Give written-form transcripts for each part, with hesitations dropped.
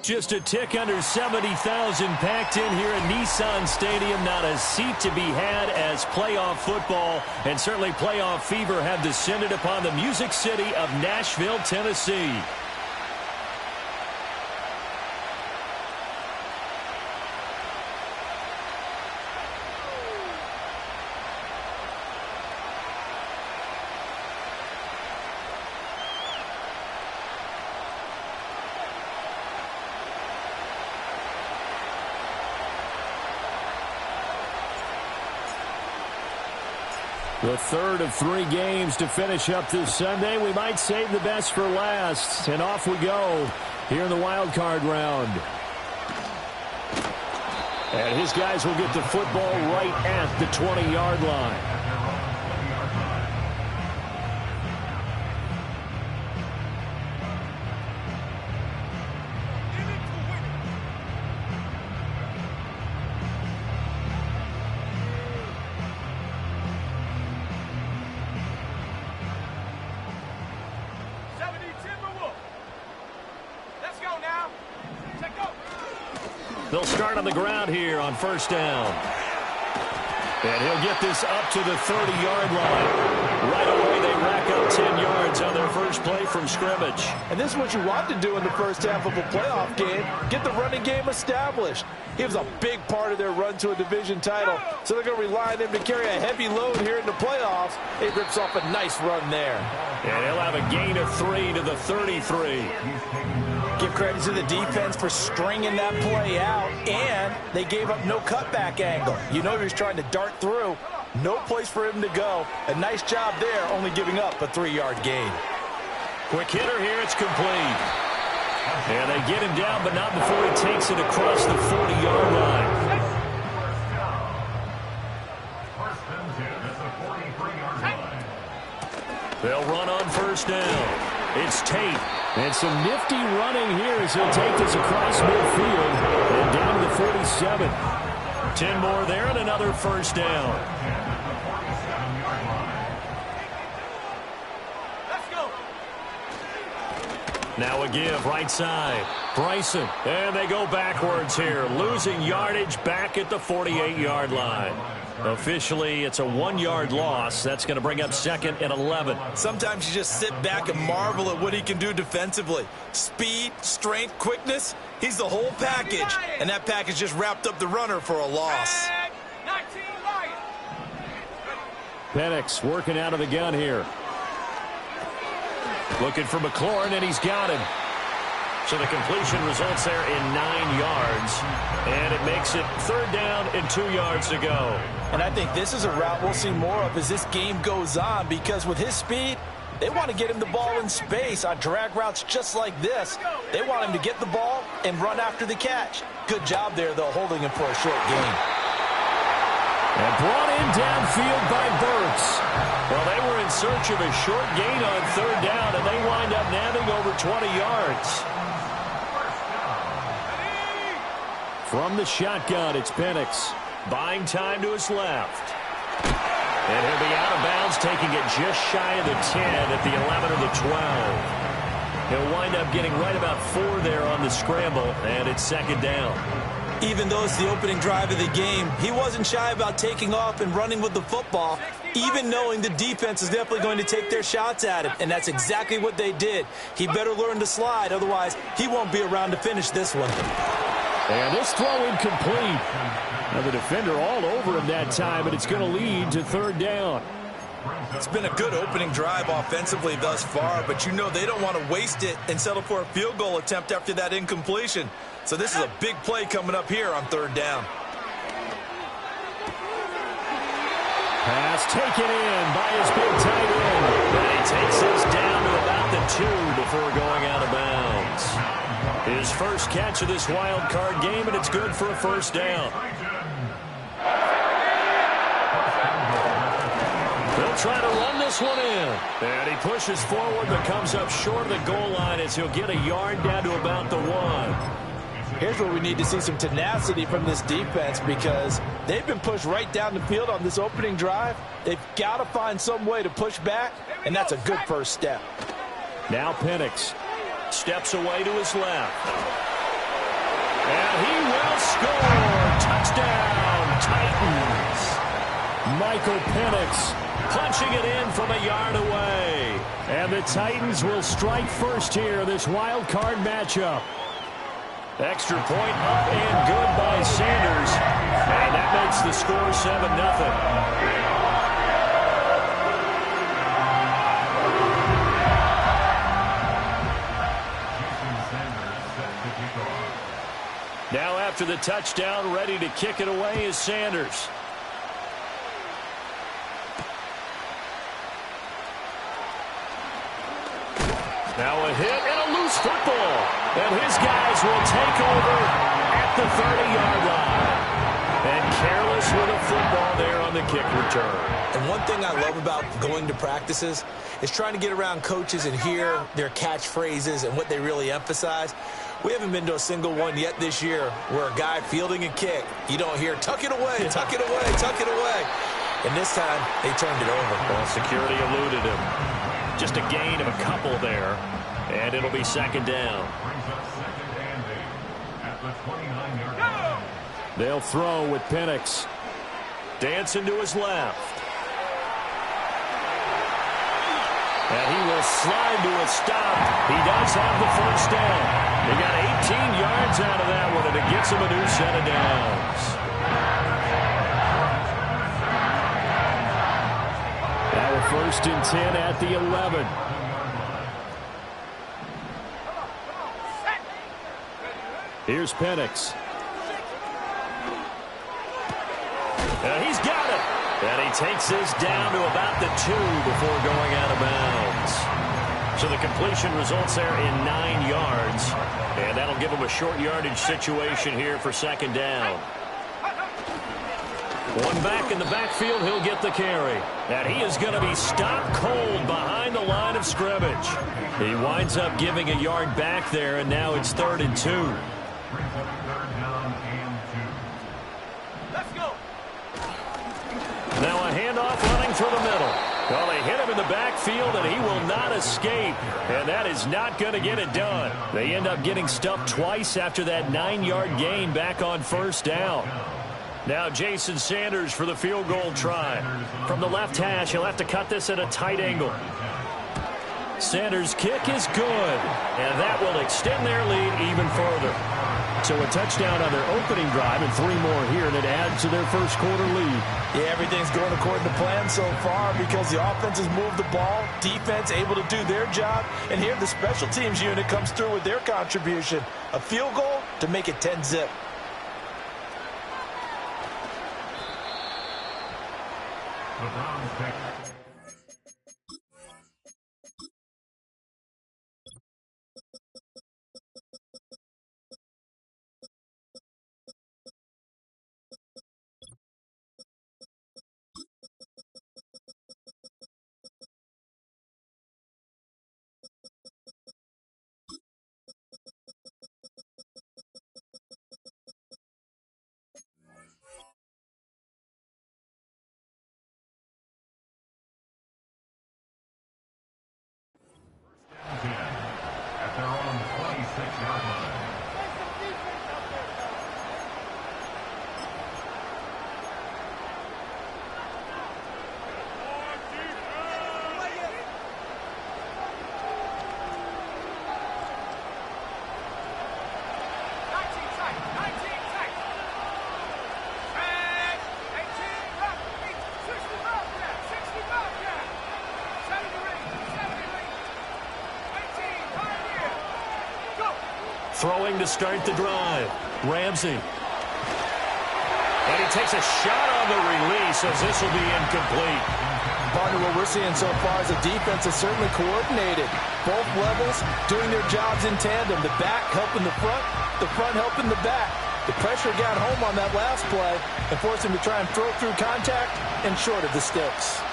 Just a tick under 70,000 packed in here at Nissan Stadium. Not a seat to be had as playoff football and certainly playoff fever have descended upon the Music City of Nashville, Tennessee. The third of 3 games to finish up this Sunday. We might save the best for last. And off we go here in the wild card round. And his guys will get the football right at the 20-yard line. They'll start on the ground here on first down. And he'll get this up to the 30-yard line. Right away, they rack up 10 yards on their first play from scrimmage. And this is what you want to do in the first half of a playoff game. Get the running game established. He was a big part of their run to a division title. So they're going to rely on him to carry a heavy load here in the playoffs. He rips off a nice run there. And he'll have a gain of 3 to the 33. Give credit to the defense for stringing that play out, and they gave up no cutback angle. You know he was trying to dart through. No place for him to go. A nice job there, only giving up a 3-yard gain. Quick hitter here, it's complete. And they get him down, but not before he takes it across the 40-yard line. They'll run on first down. It's Tate. And some nifty running here as he'll take this across midfield and down to the 47. 10 more there and another first down. Let's go. Now a give right side. Bryson. And they go backwards here. Losing yardage back at the 48-yard line. Officially, it's a 1-yard loss. That's going to bring up second and 11. Sometimes you just sit back and marvel at what he can do defensively. Speed, strength, quickness. He's the whole package. And that package just wrapped up the runner for a loss. Penix working out of the gun here. Looking for McLaurin, and he's got him. So the completion results there in 9 yards. And it makes it third down and 2 yards to go. And I think this is a route we'll see more of as this game goes on, because with his speed, they want to get him the ball in space on drag routes just like this. They want him to get the ball and run after the catch. Good job there, though, holding him for a short gain. And brought in downfield by Burks. Well, they were in search of a short gain on third down, and they wind up nabbing over 20 yards. From the shotgun, it's Penix. Buying time to his left. And he'll be out of bounds, taking it just shy of the 10 at the 11 or the 12. He'll wind up getting right about 4 there on the scramble, and it's second down. Even though it's the opening drive of the game, he wasn't shy about taking off and running with the football, even knowing the defense is definitely going to take their shots at him, and that's exactly what they did. He better learn to slide, otherwise he won't be around to finish this one. And this throw incomplete. Now the defender all over him that time, but it's going to lead to third down. It's been a good opening drive offensively thus far, but you know they don't want to waste it and settle for a field goal attempt after that incompletion. So this is a big play coming up here on third down. Pass taken in by his big tight end. And he takes this down to about the 2 before going out of bounds. His first catch of this wild card game, and it's good for a first down. They'll try to run this one in. And he pushes forward but comes up short of the goal line as he'll get a yard down to about the 1. Here's where we need to see some tenacity from this defense, because they've been pushed right down the field on this opening drive. They've got to find some way to push back, and that's a good first step. Now Penix steps away to his left. And he will score. Touchdown, Titans. Michael Penix punching it in from a yard away. And the Titans will strike first here in this wild card matchup. Extra point up and good by Sanders. And that makes the score 7-0. Now after the touchdown, ready to kick it away is Sanders. Now a hit and a loose football. And his guys will take over at the 30-yard line. And careless with a football there on the kick return. And one thing I love about going to practices is trying to get around coaches and hear their catchphrases and what they really emphasize. We haven't been to a single one yet this year where a guy fielding a kick, you don't hear, tuck it away, tuck it away, tuck it away. And this time, they turned it over. Well, security eluded him. Just a gain of a couple there, and it'll be second down. They'll throw with Penix. Dancing to his left. And he will slide to a stop. He does have the first down. He got 18 yards out of that one, and it gets him a new set of downs. Now a 1st and 10 at the 11. Here's Penix. And he's got it. And he takes this down to about the 2 before going out of bounds. So the completion results there in 9 yards. And that'll give him a short yardage situation here for second down. One back in the backfield, he'll get the carry. And he is going to be stopped cold behind the line of scrimmage. He winds up giving a yard back there, and now it's 3rd and 2. Now a handoff running through the middle. Well, they hit him in the backfield, and he will not escape. And that is not going to get it done. They end up getting stuffed twice after that 9-yard gain back on 1st down. Now Jason Sanders for the field goal try. From the left hash, he'll have to cut this at a tight angle. Sanders' kick is good, and that will extend their lead even further. So a touchdown on their opening drive and 3 more here, and it adds to their first quarter lead. Yeah, everything's going according to plan so far because the offense has moved the ball, defense able to do their job, and here the special teams unit comes through with their contribution. A field goal to make it 10-zip. The Browns pick. At their own 26-yard line. Throwing to start the drive. Ramsey. And he takes a shot on the release as this will be incomplete. Partner, what we're seeing so far is the defense is certainly coordinated. Both levels doing their jobs in tandem. The back helping the front helping the back. The pressure got home on that last play and forced him to try and throw through contact and short of the sticks.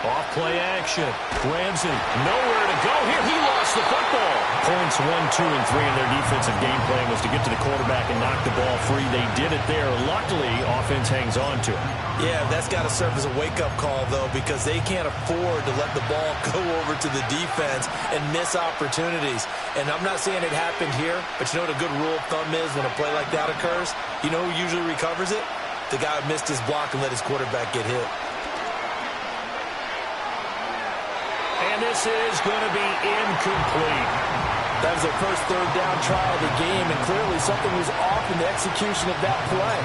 Off play action. Ramsey, nowhere to go here. He lost the football. Points 1, 2, and 3 in their defensive game plan was to get to the quarterback and knock the ball free. They did it there. Luckily, offense hangs on to it. Yeah, that's got to serve as a wake-up call, though, because they can't afford to let the ball go over to the defense and miss opportunities. And I'm not saying it happened here, but you know what a good rule of thumb is when a play like that occurs? You know who usually recovers it? The guy who missed his block and let his quarterback get hit. And this is going to be incomplete. That was their first third down try of the game, and clearly something was off in the execution of that play.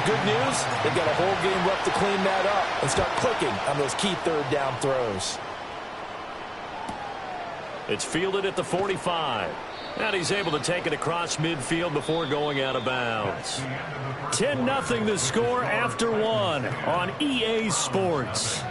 Good news, they've got a whole game left to clean that up and start clicking on those key third down throws. It's fielded at the 45. And he's able to take it across midfield before going out of bounds. 10-0 the score after 1 on EA Sports.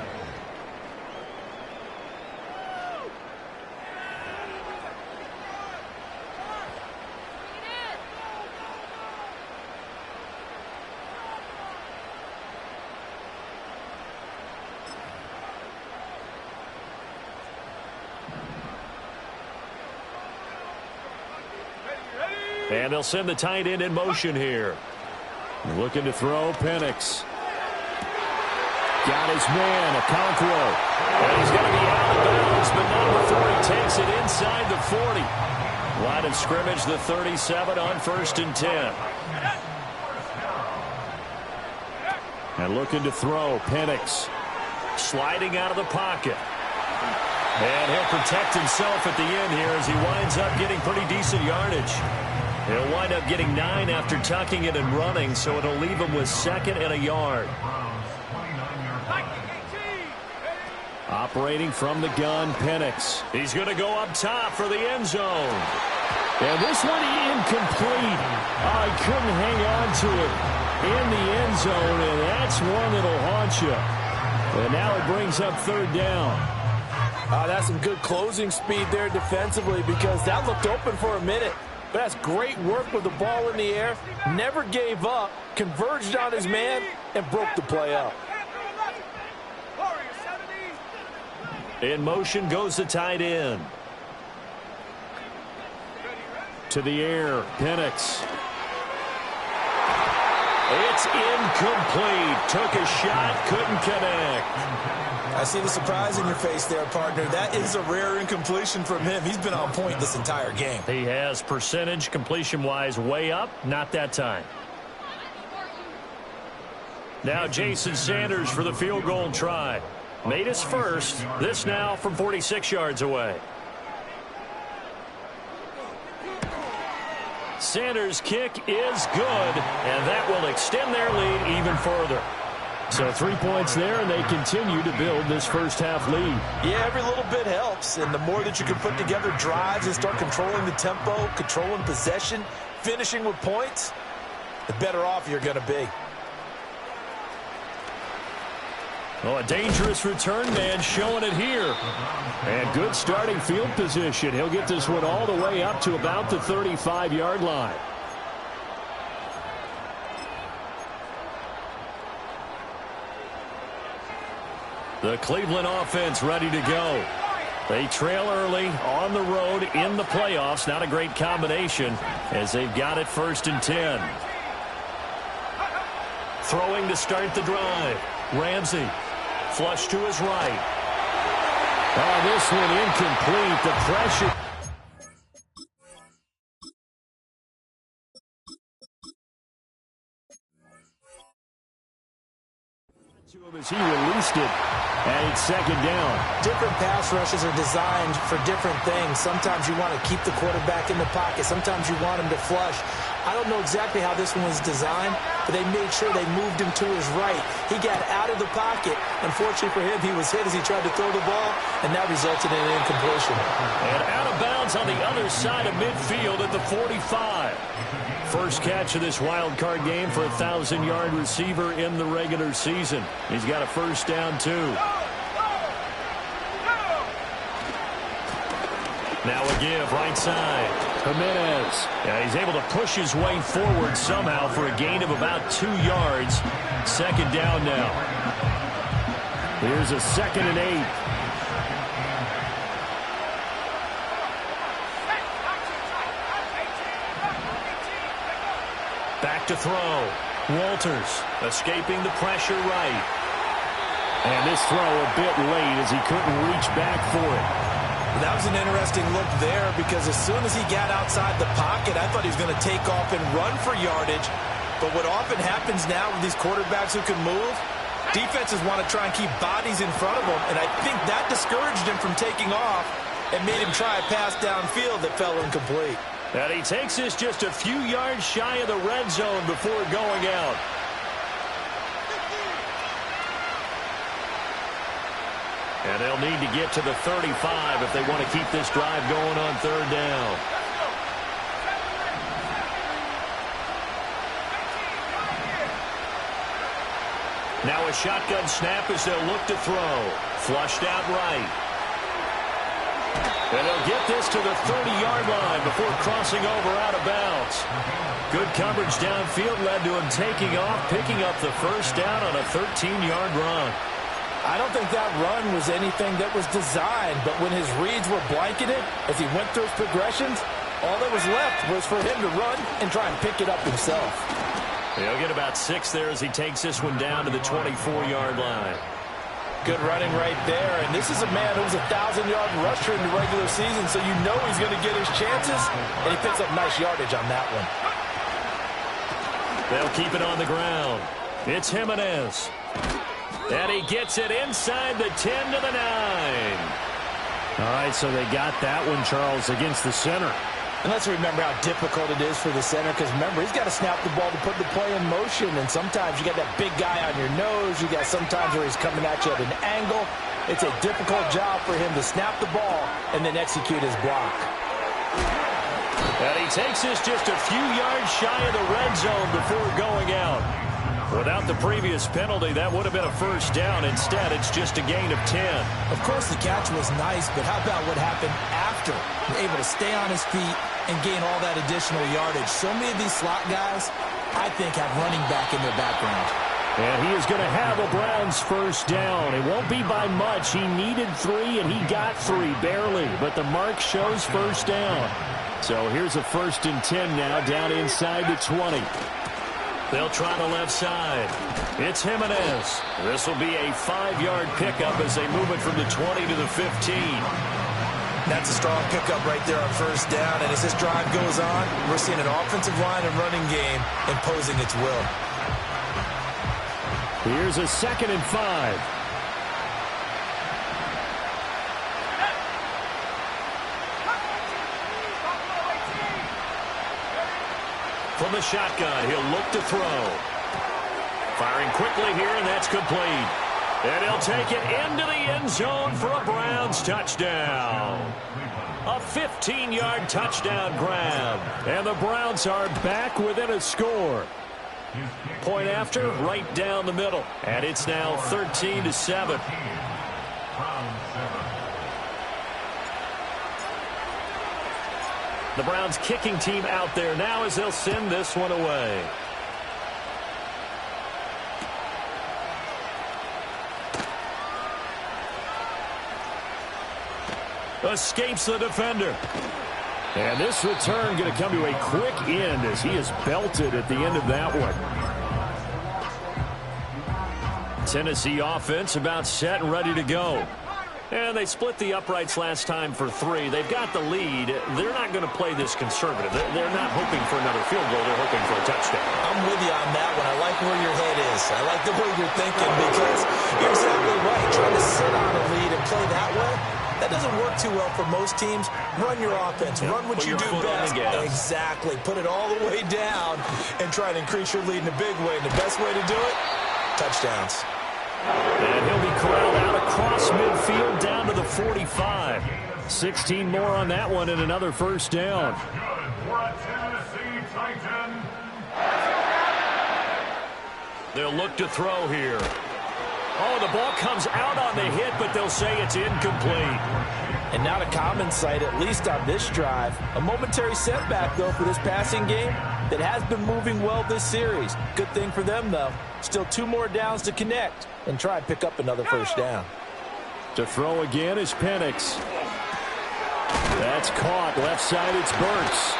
And they'll send the tight end in motion here. Looking to throw, Penix. Got his man, Okonkwo. And he's going to be out of bounds, but number 40 takes it inside the 40. Line of scrimmage, the 37 on 1st and 10. And looking to throw, Penix. Sliding out of the pocket. And he'll protect himself at the end here as he winds up getting pretty decent yardage. He'll wind up getting 9 after tucking it and running, so it'll leave him with 2nd and a yard. Operating from the gun, Penix. He's going to go up top for the end zone. And this one incomplete. Oh, he couldn't hang on to it in the end zone, and that's one that'll haunt you. And now it brings up 3rd down. That's some good closing speed there defensively because that looked open for a minute. But that's great work with the ball in the air. Never gave up, converged on his man, and broke the play up. In motion goes the tight end. To the air, Penix. It's incomplete. Took a shot, couldn't connect. I see the surprise in your face there, partner. That is a rare incompletion from him. He's been on point this entire game. He has percentage completion-wise way up. Not that time. Now Jason Sanders for the field goal try. Made his first. This now from 46 yards away. Sanders' kick is good, and that will extend their lead even further. So 3 points there, and they continue to build this first half lead. Yeah, every little bit helps, and the more that you can put together drives and start controlling the tempo, controlling possession, finishing with points, the better off you're going to be. Oh, a dangerous return man showing it here. And good starting field position. He'll get this one all the way up to about the 35-yard line. The Cleveland offense ready to go. They trail early on the road in the playoffs. Not a great combination as they've got it 1st and 10. Throwing to start the drive. Ramsey. Flush to his right. Oh, this one incomplete. The pressure. As he released it, and it's 2nd down. Different pass rushes are designed for different things. Sometimes you want to keep the quarterback in the pocket. Sometimes you want him to flush. I don't know exactly how this one was designed, but they made sure they moved him to his right. He got out of the pocket. Unfortunately for him, he was hit as he tried to throw the ball, and that resulted in an incompletion. And out of bounds on the other side of midfield at the 45. First catch of this wild card game for a 1,000-yard receiver in the regular season. He's got a 1st down, too. Now a give, right side. Jimenez. Yeah, he's able to push his way forward somehow for a gain of about 2 yards. 2nd down now. Here's a 2nd and 8. Back to throw. Walters escaping the pressure right. And this throw a bit late as he couldn't reach back for it. That was an interesting look there because as soon as he got outside the pocket, I thought he was going to take off and run for yardage. But what often happens now with these quarterbacks who can move, defenses want to try and keep bodies in front of them, and I think that discouraged him from taking off and made him try a pass downfield that fell incomplete. And he takes this just a few yards shy of the red zone before going out. And they'll need to get to the 35 if they want to keep this drive going on 3rd down. Now a shotgun snap as they'll look to throw. Flushed out right. And they'll get this to the 30-yard line before crossing over out of bounds. Good coverage downfield led to him taking off, picking up the 1st down on a 13-yard run. I don't think that run was anything that was designed, but when his reads were blanketed, as he went through his progressions, all that was left was for him to run and try and pick it up himself. He'll get about 6 there as he takes this one down to the 24-yard line. Good running right there, and this is a man who was a 1,000-yard rusher in the regular season, so you know he's going to get his chances, and he picks up nice yardage on that one. They'll keep it on the ground. It's Jimenez. And he gets it inside the 10 to the 9. All right, so they got that one, Charles, against the center. And let's remember how difficult it is for the center, because remember, he's got to snap the ball to put the play in motion, and sometimes you got that big guy on your nose. You got sometimes where he's coming at you at an angle. It's a difficult job for him to snap the ball and then execute his block. And he takes this just a few yards shy of the red zone before going out. Without the previous penalty, that would have been a 1st down. Instead, it's just a gain of 10. Of course, the catch was nice, but how about what happened after? Able to stay on his feet and gain all that additional yardage. So many of these slot guys, I think, have running back in their background. And he is going to have a Browns 1st down. It won't be by much. He needed 3, and he got 3, barely. But the mark shows 1st down. So here's a 1st and 10 now, down inside the 20. They'll try the left side. It's Jimenez. This will be a 5-yard pickup as they move it from the 20 to the 15. That's a strong pickup right there on 1st down. And as this drive goes on, we're seeing an offensive line and running game imposing its will. Here's a 2nd and 5. From the shotgun, he'll look to throw. Firing quickly here, and that's complete. And he'll take it into the end zone for a Browns touchdown. A 15-yard touchdown grab. And the Browns are back within a score. Point after, right down the middle. And it's now 13-7. The Browns kicking team out there now as they'll send this one away. Escapes the defender. And this return going to come to a quick end as he is belted at the end of that one. Tennessee offense about set and ready to go. And they split the uprights last time for 3. They've got the lead. They're not going to play this conservative. They're not hoping for another field goal. They're hoping for a touchdown. I'm with you on that one. I like where your head is. I like the way you're thinking because you're exactly right. Trying to sit on a lead and play that way, that doesn't work too well for most teams. Run your offense. Run what you do best. Exactly. Put it all the way down and try to increase your lead in a big way. And the best way to do it, touchdowns. And he'll be corralled out across midfield down to the 45. 16 more on that one and another 1st down. They'll look to throw here. Oh, the ball comes out on the hit, but they'll say it's incomplete. And not a common sight, at least on this drive. A momentary setback, though, for this passing game. that has been moving well this series. Good thing for them, though. Still 2 more downs to connect and try and pick up another first down. To throw again is Penix. That's caught. Left side, it's Burks.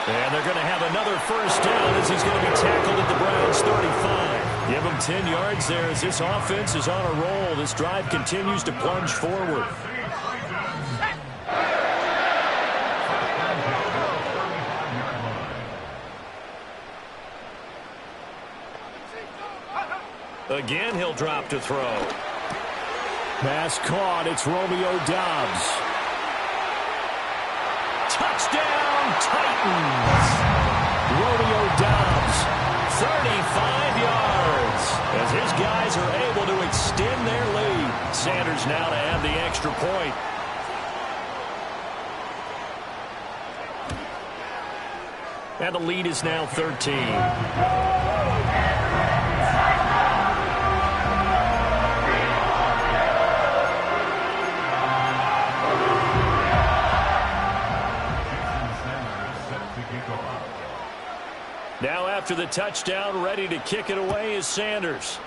And they're going to have another first down as he's going to be tackled at the Browns' 35. Give him 10 yards there as this offense is on a roll. This drive continues to plunge forward. Again, he'll drop to throw. Pass caught. It's Romeo Doubs. Touchdown, Titans. Romeo Doubs, 35 yards. As his guys are able to extend their lead. Sanders now to add the extra point. And the lead is now 13. Now after the touchdown, ready to kick it away is Sanders.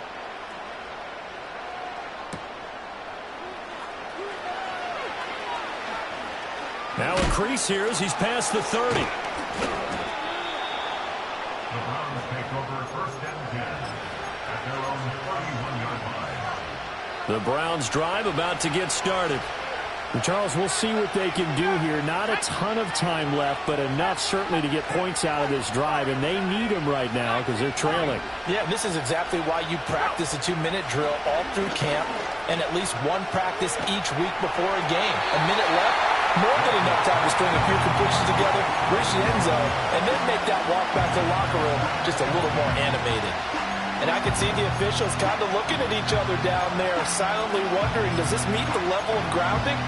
Now a crease here as he's past the 30. The Browns take over first and 10 at their own 41-yard line. The Browns drive about to get started. And Charles, we'll see what they can do here. Not a ton of time left, but enough certainly to get points out of this drive, and they need them right now because they're trailing. Yeah, this is exactly why you practice a 2-minute drill all through camp and at least one practice each week before a game. A minute left, more than enough time to string a few completions together, reach the end zone, and then make that walk back to the locker room just a little more animated. And I can see the officials kind of looking at each other down there, silently wondering, does this meet the level of grounding?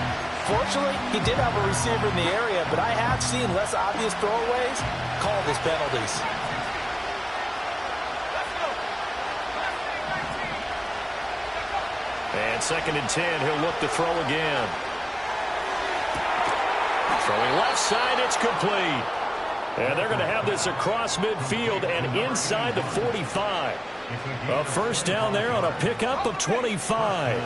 Fortunately, he did have a receiver in the area, but I have seen less obvious throwaways called as penalties. And 2nd and 10, he'll look to throw again. Throwing left side, it's complete. And they're going to have this across midfield and inside the 45. A first down there on a pickup of 25.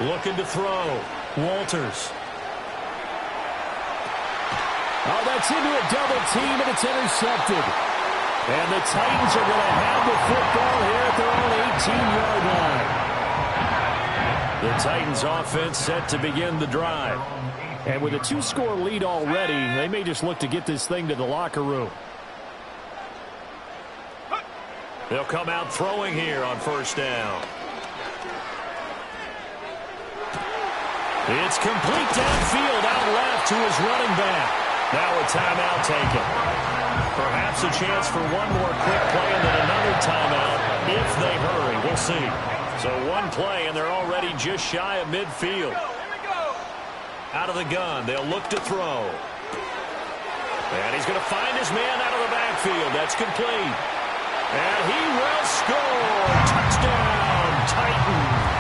Looking to throw. Walters. Oh, that's into a double team, and it's intercepted. And the Titans are going to have the football here at their own 18-yard line. The Titans offense set to begin the drive. And with a 2-score lead already, they may just look to get this thing to the locker room. They'll come out throwing here on first down. It's complete downfield, out left to his running back. Now a timeout taken. Perhaps a chance for one more quick play and then another timeout if they hurry. We'll see. So one play, and they're already just shy of midfield. Out of the gun, they'll look to throw. And he's going to find his man out of the backfield. That's complete. And he will score. Touchdown, Titans.